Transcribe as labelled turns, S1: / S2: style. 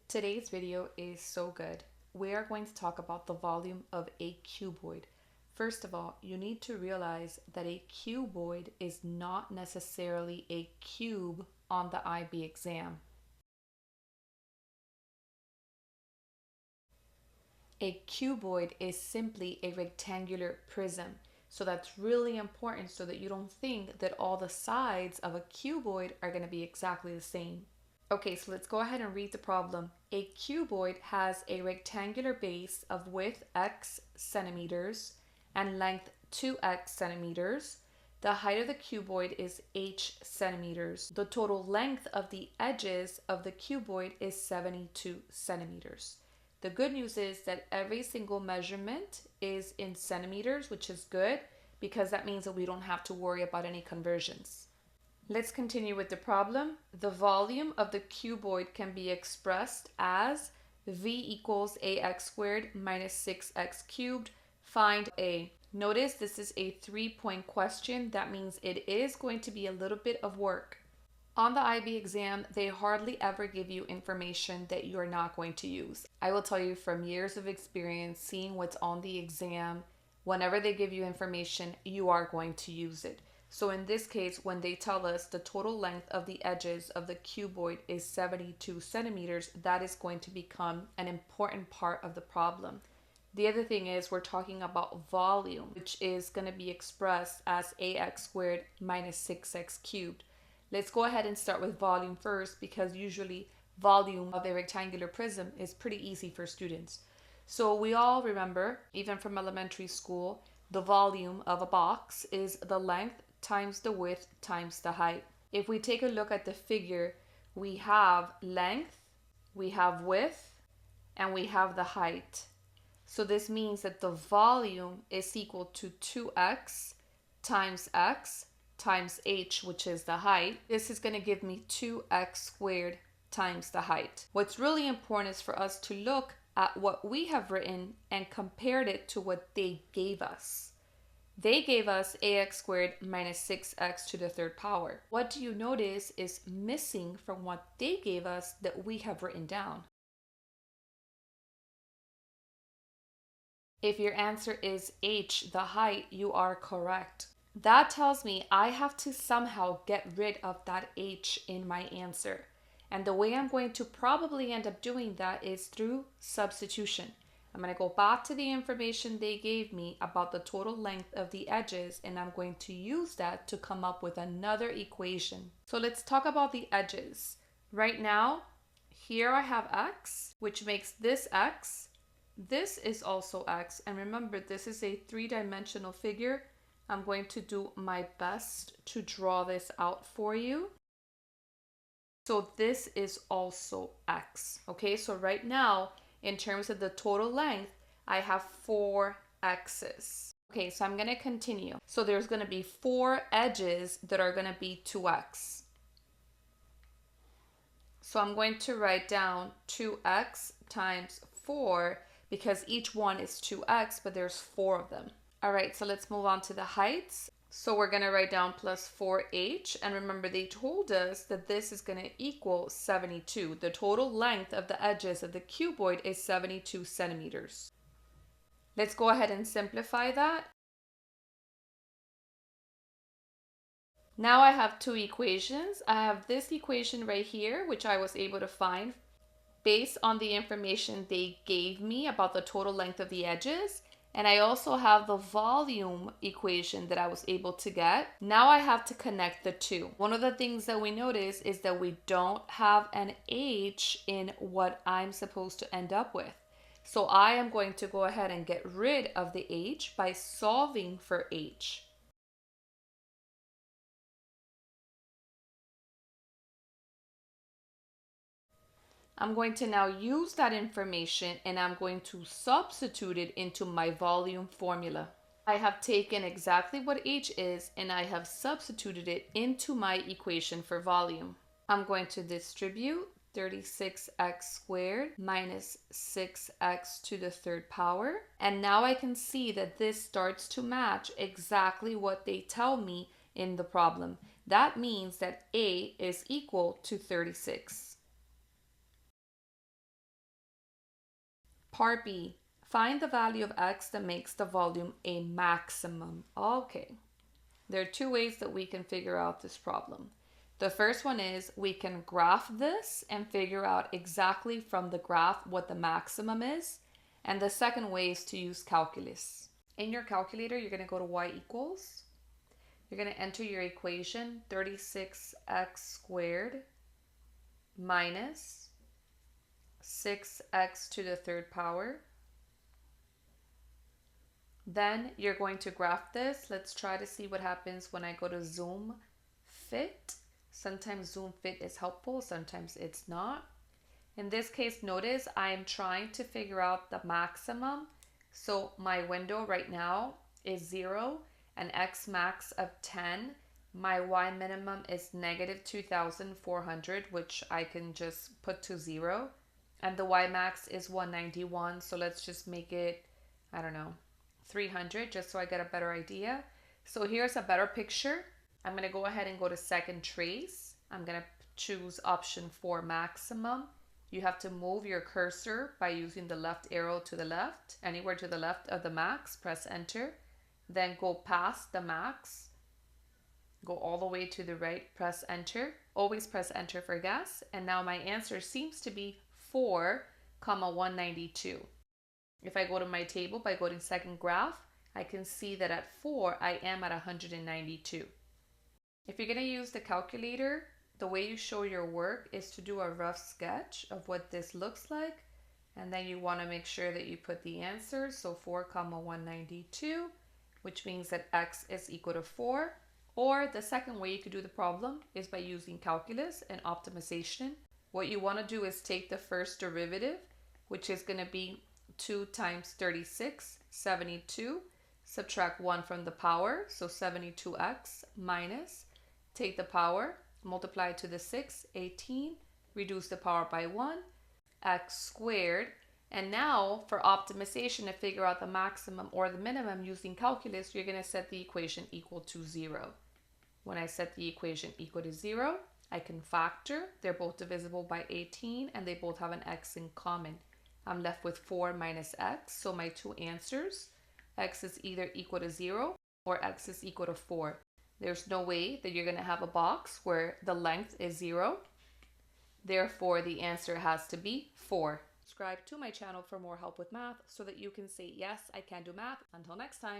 S1: Today's video is so good. We are going to talk about the volume of a cuboid. First of all, you need to realize that a cuboid is not necessarily a cube on the IB exam. A cuboid is simply a rectangular prism. So that's really important so that you don't think that all the sides of a cuboid are going to be exactly the same. Okay, so let's go ahead and read the problem. A cuboid has a rectangular base of width x centimeters and length 2x centimeters. The height of the cuboid is h centimeters. The total length of the edges of the cuboid is 72 centimeters. The good news is that every single measurement is in centimeters, which is good because that means that we don't have to worry about any conversions. Let's continue with the problem. The volume of the cuboid can be expressed as v equals ax squared minus 6x cubed. Find a. Notice this is a 3-point question. That means it is going to be a little bit of work. On the IB exam, they hardly ever give you information that you're not going to use. I will tell you from years of experience, seeing what's on the exam, whenever they give you information, you are going to use it. So in this case, when they tell us the total length of the edges of the cuboid is 72 centimeters, that is going to become an important part of the problem. The other thing is we're talking about volume, which is going to be expressed as ax squared minus 6x cubed. Let's go ahead and start with volume first because usually volume of a rectangular prism is pretty easy for students. So we all remember, even from elementary school, the volume of a box is the length times the width times the height. If we take a look at the figure, we have length, we have width, and we have the height. So this means that the volume is equal to 2x times x times h, which is the height. This is going to give me 2x squared times the height. What's really important is for us to look at what we have written and compared it to what they gave us. They gave us ax squared minus 6x to the third power. What do you notice is missing from what they gave us that we have written down? If your answer is h, the height, you are correct. That tells me I have to somehow get rid of that h in my answer. And the way I'm going to probably end up doing that is through substitution. I'm going to go back to the information they gave me about the total length of the edges, and I'm going to use that to come up with another equation. So let's talk about the edges. Right now, here I have x, which makes this x. This is also x. And remember, this is a three-dimensional figure. I'm going to do my best to draw this out for you. So this is also x. Okay, so right now, in terms of the total length, I have 4 x's. Okay, so I'm going to continue. So there's going to be 4 edges that are going to be 2x. So I'm going to write down 2x times 4 because each one is 2x, but there's 4 of them. All right, so let's move on to the heights. So we're going to write down plus 4h, and remember they told us that this is going to equal 72. The total length of the edges of the cuboid is 72 centimeters. Let's go ahead and simplify that. Now I have 2 equations. I have this equation right here, which I was able to find based on the information they gave me about the total length of the edges. And I also have the volume equation that I was able to get. Now I have to connect the two. One of the things that we notice is that we don't have an h in what I'm supposed to end up with. So I am going to go ahead and get rid of the h by solving for h. I'm going to now use that information and I'm going to substitute it into my volume formula. I have taken exactly what h is and I have substituted it into my equation for volume. I'm going to distribute 36x squared minus 6x to the third power. And now I can see that this starts to match exactly what they tell me in the problem. That means that a is equal to 36. Part B, find the value of x that makes the volume a maximum. Okay, there are two ways that we can figure out this problem. The first one is we can graph this and figure out exactly from the graph what the maximum is. And the second way is to use calculus. In your calculator, you're going to go to y equals. You're going to enter your equation 36x squared minus 6x to the third power. Then you're going to graph this. Let's try to see what happens when I go to zoom fit. Sometimes zoom fit is helpful, sometimes it's not. In this case, notice I am trying to figure out the maximum. So my window right now is 0, an x max of 10. My y minimum is negative 2,400, which I can just put to 0. And the y max is 191. So let's just make it, I don't know, 300, just so I get a better idea. So here's a better picture. I'm going to go ahead and go to second trace. I'm going to choose option 4, maximum. You have to move your cursor by using the left arrow to the left, anywhere to the left of the max, press enter. Then go past the max, go all the way to the right, press enter. Always press enter for guess. And now my answer seems to be 4,192. If I go to my table by going to second graph, I can see that at 4, I am at 192. If you're going to use the calculator, the way you show your work is to do a rough sketch of what this looks like. And then you want to make sure that you put the answer. So 4,192, which means that x is equal to 4. Or the second way you could do the problem is by using calculus and optimization. What you want to do is take the first derivative, which is going to be 2 times 36, 72. Subtract 1 from the power, so 72x minus, take the power, multiply to the 6, 18, reduce the power by 1, x squared. And now for optimization to figure out the maximum or the minimum using calculus, you're going to set the equation equal to 0. When I set the equation equal to 0, I can factor. They're both divisible by 18 and they both have an x in common. I'm left with 4 minus x, so my two answers, x is either equal to 0 or x is equal to 4. There's no way that you're going to have a box where the length is 0. Therefore, the answer has to be 4. Subscribe to my channel for more help with math so that you can say, yes, I can do math. Until next time.